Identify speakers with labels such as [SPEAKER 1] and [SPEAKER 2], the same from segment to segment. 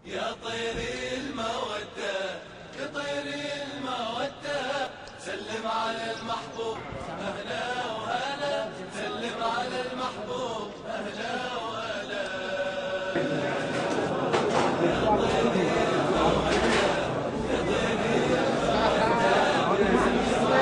[SPEAKER 1] يا طير المودة يا طير المودة سلم على المحبوب أهلا وهلا سلم على المحبوب أهلا وهلا يا طير المودة يا طير المودة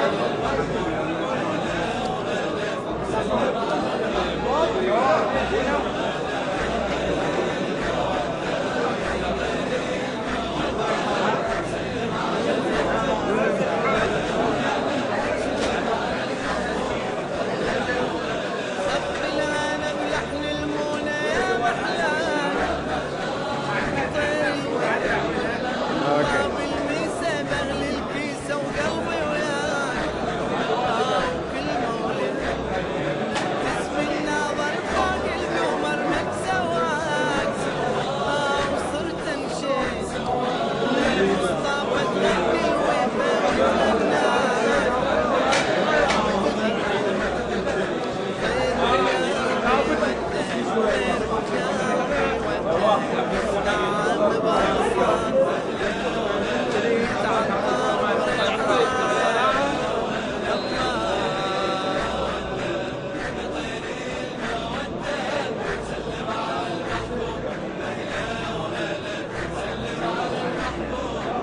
[SPEAKER 1] سلم على المحبوب أهلا وهلا سلم على المحبوب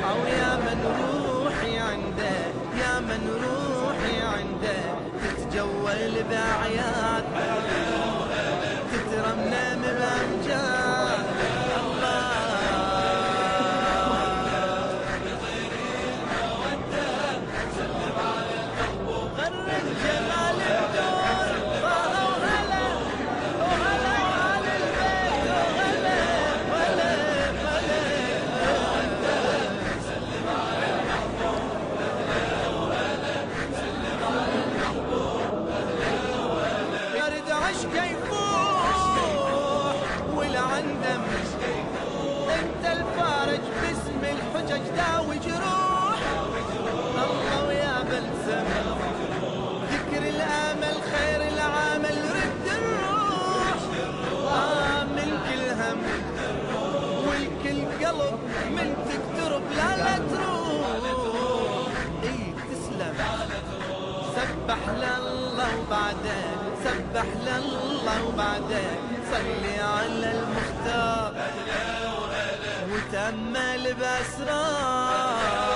[SPEAKER 2] أو يا من روحي عنده يا من روحي عنده تتجول بأعياد تترمم بأمجاد عشق يفوح والعندم انت الفارج باسم الحجج داوي جروح الله ويا بلسم ذكر الامل خير العمل رد الروح من كل هم والكل قلب من تقترب لا تروح اي تسلم سبح لله وبعدين سبح لله وبعدين صلي على المختار وتأمل بأسرار